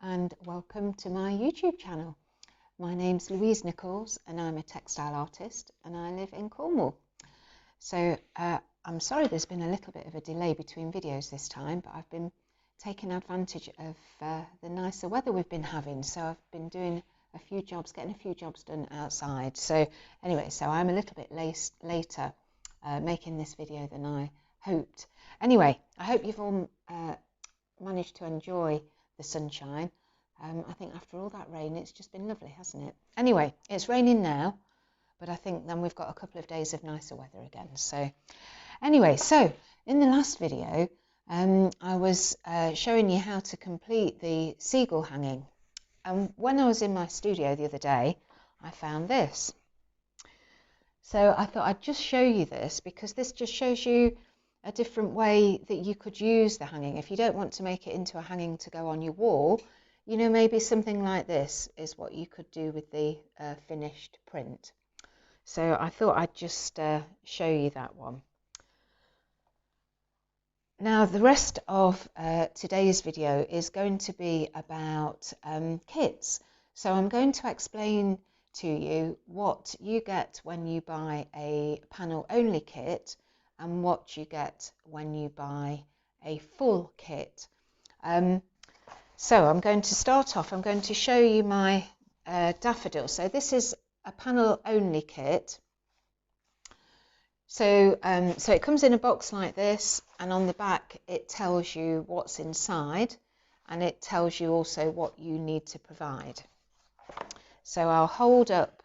and welcome to my YouTube channel. My name's Louise Nichols and I'm a textile artist and I live in Cornwall. So I'm sorry there's been a little bit of a delay between videos this time, but I've been taking advantage of the nicer weather we've been having. So I've been doing a few jobs, getting a few jobs done outside. So anyway, so I'm a little bit later making this video than I hoped. Anyway, I hope you've all managed to enjoy the sunshine. I think after all that rain, it's just been lovely, hasn't it? Anyway, it's raining now, but I think then we've got a couple of days of nicer weather again. So anyway, so in the last video, I was showing you how to complete the seagull hanging. And when I was in my studio the other day, I found this. So I thought I'd just show you this because this just shows you a different way that you could use the hanging. If you don't want to make it into a hanging to go on your wall, you know, maybe something like this is what you could do with the finished print. So I thought I'd just show you that one. Now the rest of today's video is going to be about kits. So I'm going to explain to you what you get when you buy a panel only kit and what you get when you buy a full kit. So I'm going to start off, I'm going to show you my daffodil. So this is a panel only kit. So it comes in a box like this, and on the back it tells you what's inside and it tells you also what you need to provide. So I'll hold up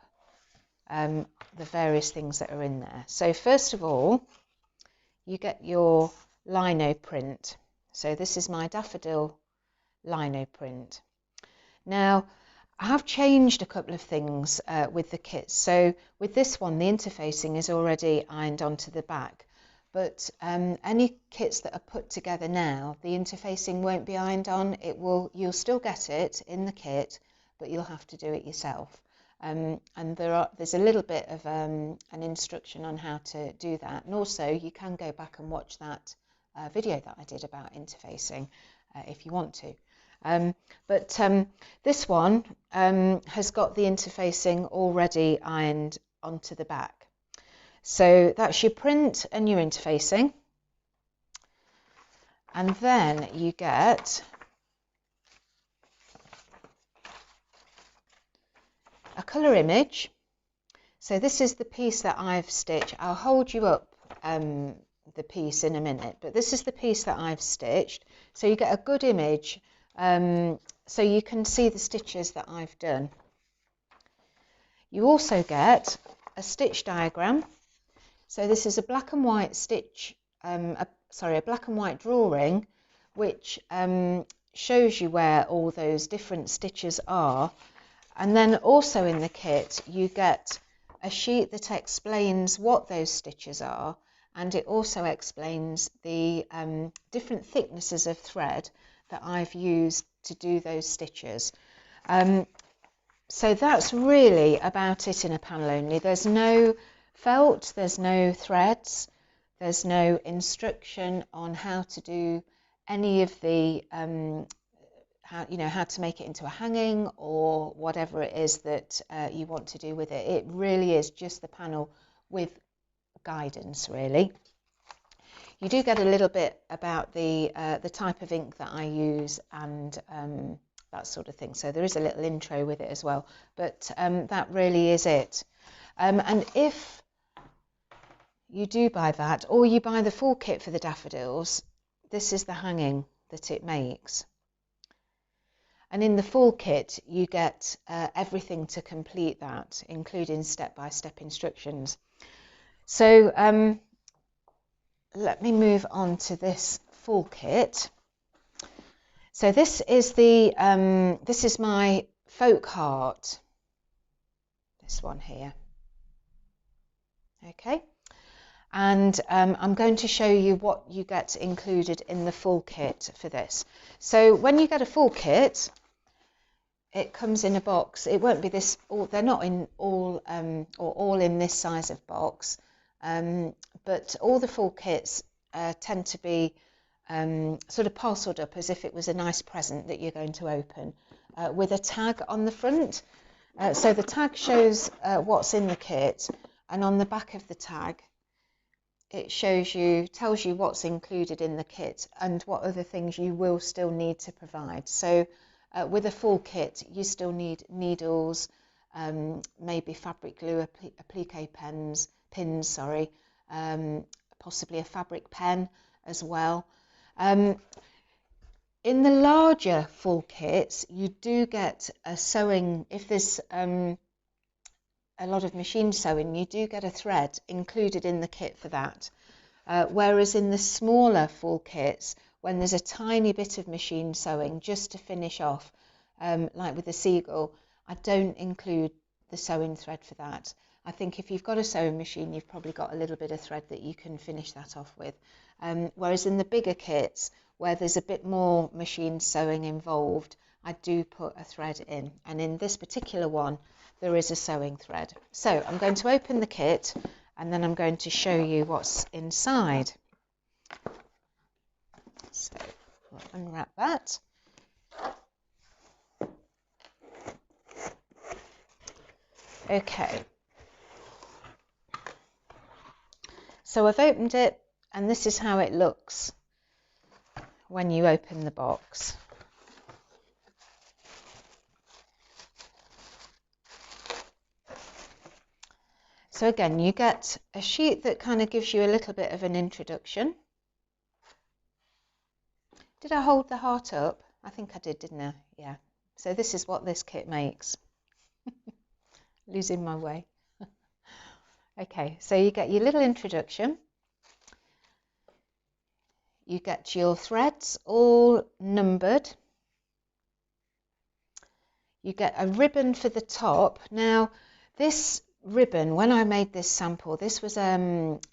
the various things that are in there. So first of all, you get your lino print. So this is my daffodil lino print. Now I have changed a couple of things with the kits. So with this one, the interfacing is already ironed onto the back, but any kits that are put together now, the interfacing won't be ironed on. You'll still get it in the kit, but you'll have to do it yourself. And there's a little bit of an instruction on how to do that, and also you can go back and watch that video that I did about interfacing if you want to. But this one has got the interfacing already ironed onto the back. So that's your print and your interfacing, and then you get a colour image. So this is the piece that I've stitched. I'll hold you up the piece in a minute, but this is the piece that I've stitched. So you get a good image so you can see the stitches that I've done. You also get a stitch diagram. So this is a black and white stitch, a black and white drawing, which shows you where all those different stitches are. And then also in the kit you get a sheet that explains what those stitches are, and it also explains the different thicknesses of thread that I've used to do those stitches. So that's really about it in a panel only. There's no felt, there's no threads, there's no instruction on how to do any of the how to make it into a hanging or whatever it is that you want to do with it. It really is just the panel with guidance, really. You do get a little bit about the type of ink that I use and that sort of thing. So there is a little intro with it as well, but that really is it. And if you do buy that, or you buy the full kit for the daffodils, this is the hanging that it makes. And in the full kit, you get everything to complete that, including step-by-step instructions. So let me move on to this full kit. So this is my folk heart. This one here. Okay. And I'm going to show you what you get included in the full kit for this. So when you get a full kit, it comes in a box. It won't be this, they're not in all or all in this size of box, but all the full kits tend to be sort of parcelled up as if it was a nice present that you're going to open, with a tag on the front. So the tag shows what's in the kit, and on the back of the tag it tells you what's included in the kit and what other things you will still need to provide. So with a full kit, you still need needles, maybe fabric glue, applique pins, possibly a fabric pen as well. In the larger full kits, you do get a sewing, if there's a lot of machine sewing, you do get a thread included in the kit for that. Whereas in the smaller full kits, when there's a tiny bit of machine sewing just to finish off, like with the Seagull, I don't include the sewing thread for that. I think if you've got a sewing machine, you've probably got a little bit of thread that you can finish that off with. Whereas in the bigger kits, where there's a bit more machine sewing involved, I do put a thread in. And in this particular one, there is a sewing thread. So I'm going to open the kit and then I'm going to show you what's inside. So we'll unwrap that. Okay. So I've opened it, and this is how it looks when you open the box. So again, you get a sheet that kind of gives you a little bit of an introduction. Did I hold the heart up? I think I did, didn't I? Yeah. So this is what this kit makes. Losing my way. Okay, so you get your little introduction. You get your threads all numbered. You get a ribbon for the top. Now, this ribbon, when I made this sample, this was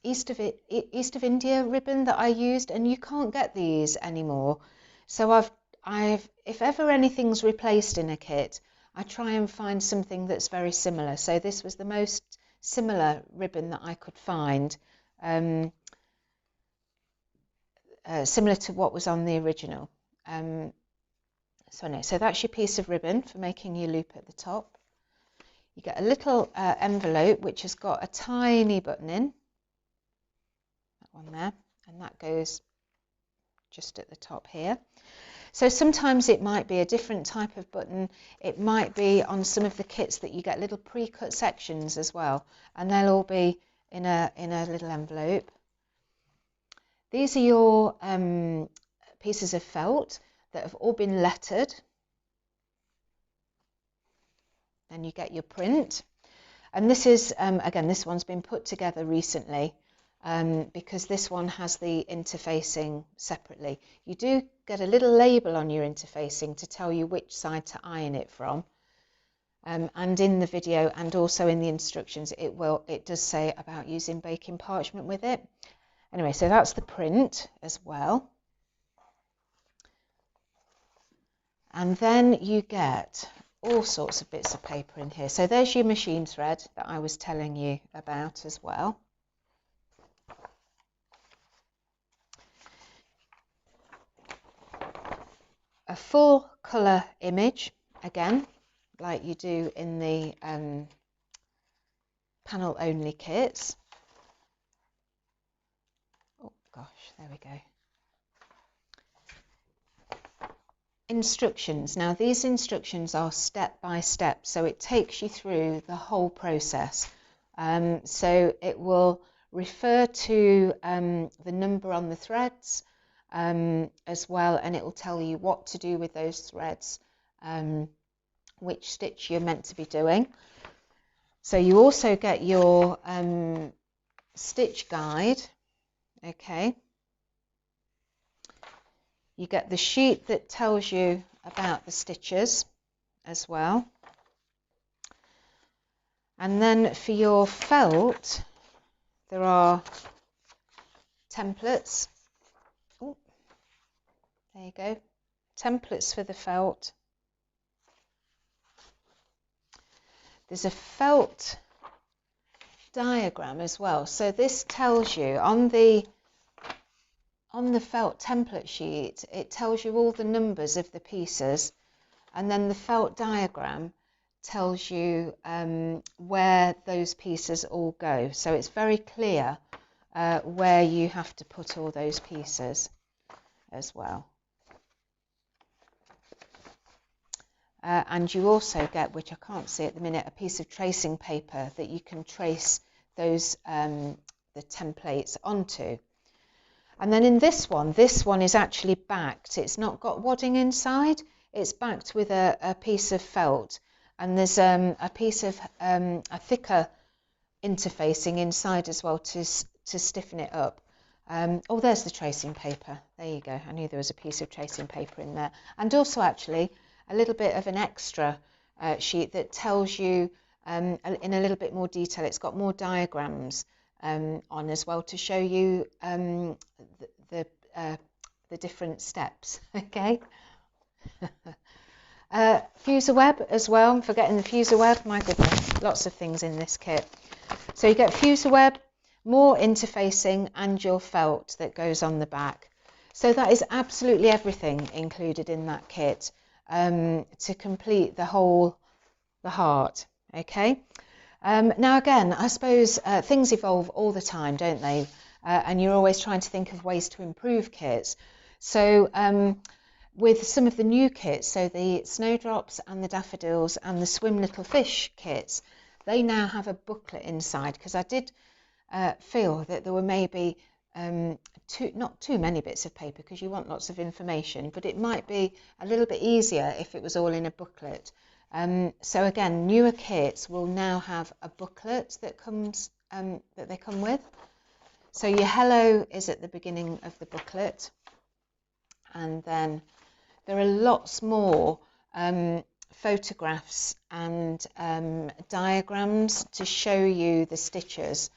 East of India ribbon that I used, and you can't get these anymore. So if ever anything's replaced in a kit, I try and find something that's very similar. So this was the most similar ribbon that I could find, similar to what was on the original. So that's your piece of ribbon for making your loop at the top. You get a little envelope which has got a tiny button in, that one there, and that goes just at the top here. So sometimes it might be a different type of button. It might be on some of the kits that you get little pre-cut sections as well, and they'll all be in a little envelope. These are your pieces of felt that have all been lettered. Then you get your print, and this is again, this one's been put together recently because this one has the interfacing separately. You do get a little label on your interfacing to tell you which side to iron it from, and in the video and also in the instructions it does say about using baking parchment with it. Anyway, so that's the print as well. And then you get all sorts of bits of paper in here. So there's your machine thread that I was telling you about as well. A full colour image, again, like you do in the panel only kits. Oh gosh, there we go. Instructions. Now these instructions are step by step, so it takes you through the whole process. So it will refer to the number on the threads as well, and it will tell you what to do with those threads, which stitch you're meant to be doing. So you also get your stitch guide. Okay. You get the sheet that tells you about the stitches as well. And then for your felt, there are templates. Oh, there you go. Templates for the felt. There's a felt diagram as well. So this tells you on the on the felt template sheet, it tells you all the numbers of the pieces, and then the felt diagram tells you where those pieces all go. So it's very clear where you have to put all those pieces as well. And you also get, which I can't see at the minute, a piece of tracing paper that you can trace those the templates onto. And then in this one is actually backed. It's not got wadding inside. It's backed with a piece of felt, and there's a piece of a thicker interfacing inside as well to stiffen it up. Oh, there's the tracing paper. There you go. I knew there was a piece of tracing paper in there. And also actually a little bit of an extra sheet that tells you in a little bit more detail. It's got more diagrams on as well to show you the different steps. Okay. Fuser web as well. I'm forgetting the fuser web. My goodness, lots of things in this kit. So you get fuser web, more interfacing, and your felt that goes on the back. So that is absolutely everything included in that kit to complete the heart. Okay. Now again, I suppose things evolve all the time, don't they? And you're always trying to think of ways to improve kits. So with some of the new kits, so the snowdrops and the daffodils and the swim little fish kits, they now have a booklet inside, because I did feel that there were maybe not too many bits of paper, because you want lots of information, but it might be a little bit easier if it was all in a booklet. So again, newer kits will now have a booklet that comes that they come with. So your hello is at the beginning of the booklet, and then there are lots more photographs and diagrams to show you the stitches.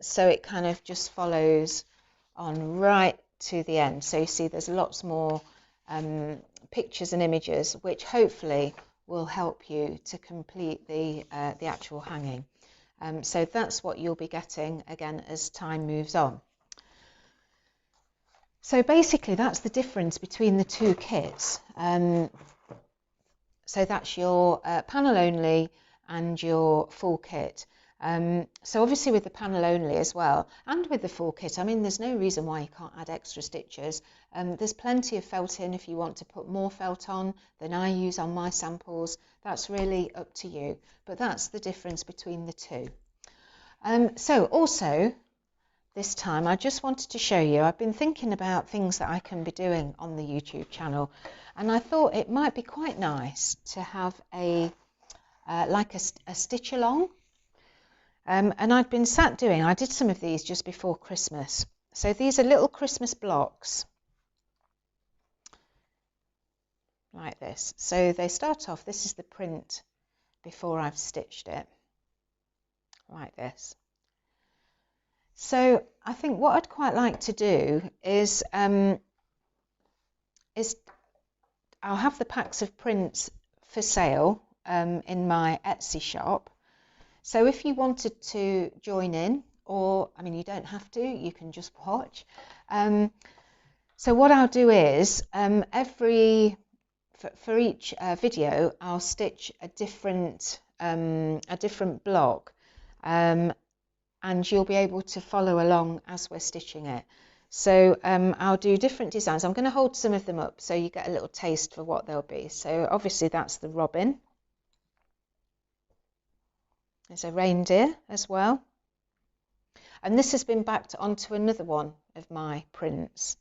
So it kind of just follows on right to the end. So you see there's lots more pictures and images, which hopefully will help you to complete the actual hanging. So that's what you'll be getting again as time moves on. So basically that's the difference between the two kits. So that's your panel only and your full kit. So obviously with the panel only as well, and with the full kit, I mean, there's no reason why you can't add extra stitches. There's plenty of felt in if you want to put more felt on than I use on my samples. That's really up to you, but that's the difference between the two. So also this time I just wanted to show you, I've been thinking about things that I can be doing on the YouTube channel, and I thought it might be quite nice to have a like a stitch along. And I'd been I did some of these just before Christmas. So these are little Christmas blocks like this. So they start off, this is the print before I've stitched it, like this. So I think what I'd quite like to do is I'll have the packs of prints for sale in my Etsy shop. So if you wanted to join in, or I mean, you don't have to, you can just watch. So what I'll do is for each video, I'll stitch a different block, and you'll be able to follow along as we're stitching it. So I'll do different designs. I'm going to hold some of them up so you get a little taste for what they'll be. So obviously that's the robin. There's a reindeer as well. And this has been backed onto another one of my prints.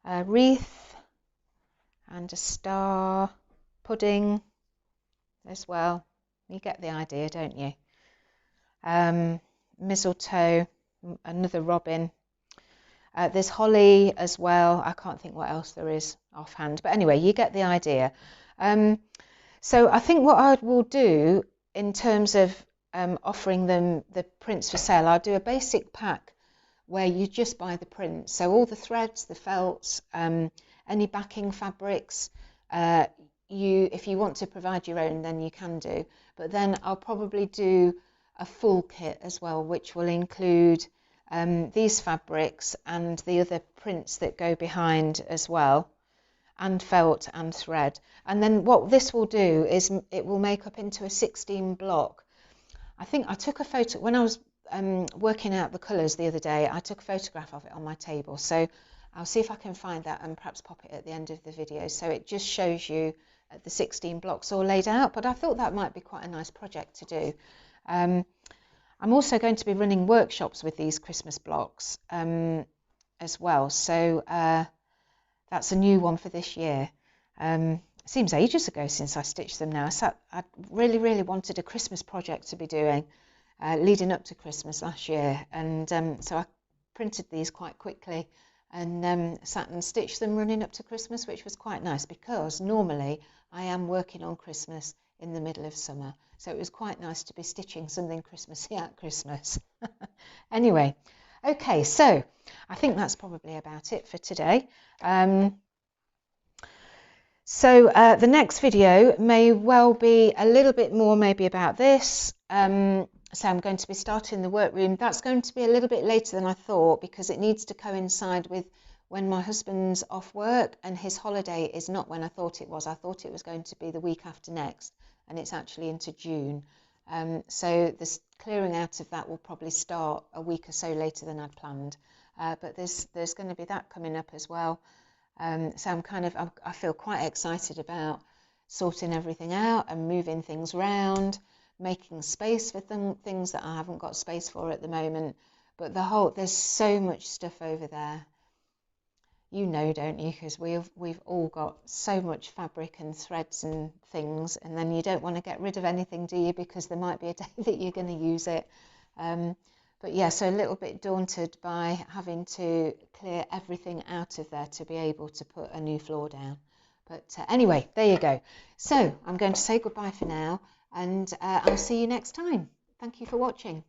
A wreath and a star, pudding as well. You get the idea, don't you? Mistletoe, another robin. There's holly as well. I can't think what else there is offhand. But anyway, you get the idea. So I think what I will do in terms of offering them the prints for sale, I'll do a basic pack where you just buy the prints. So all the threads, the felts, any backing fabrics, if you want to provide your own, then you can do. But then I'll probably do a full kit as well, which will include these fabrics and the other prints that go behind as well, and felt and thread. And then what this will do is it will make up into a 16 block. I think I took a photo when I was working out the colours the other day. I took a photograph of it on my table, so I'll see if I can find that and perhaps pop it at the end of the video, so it just shows you the 16 blocks all laid out. But I thought that might be quite a nice project to do. I'm also going to be running workshops with these Christmas blocks as well, so that's a new one for this year. It seems ages ago since I stitched them now. I really wanted a Christmas project to be doing leading up to Christmas last year, and so I printed these quite quickly and sat and stitched them running up to Christmas, which was quite nice because normally I am working on Christmas in the middle of summer, so it was quite nice to be stitching something Christmassy at Christmas. Anyway, okay, so I think that's probably about it for today. So the next video may well be a little bit more maybe about this. So I'm going to be starting the workroom. That's going to be a little bit later than I thought because it needs to coincide with when my husband's off work, and his holiday is not when I thought it was. I thought it was going to be the week after next, and it's actually into June. So the clearing out of that will probably start a week or so later than I'd planned. But there's going to be that coming up as well. So I feel quite excited about sorting everything out and moving things around, making space for things that I haven't got space for at the moment. But there's so much stuff over there. You know, don't you? Because we've all got so much fabric and threads and things, and then you don't want to get rid of anything, do you? Because there might be a day that you're going to use it. But yeah, so a little bit daunted by having to clear everything out of there to be able to put a new floor down. But anyway, there you go. So I'm going to say goodbye for now, and I'll see you next time. Thank you for watching.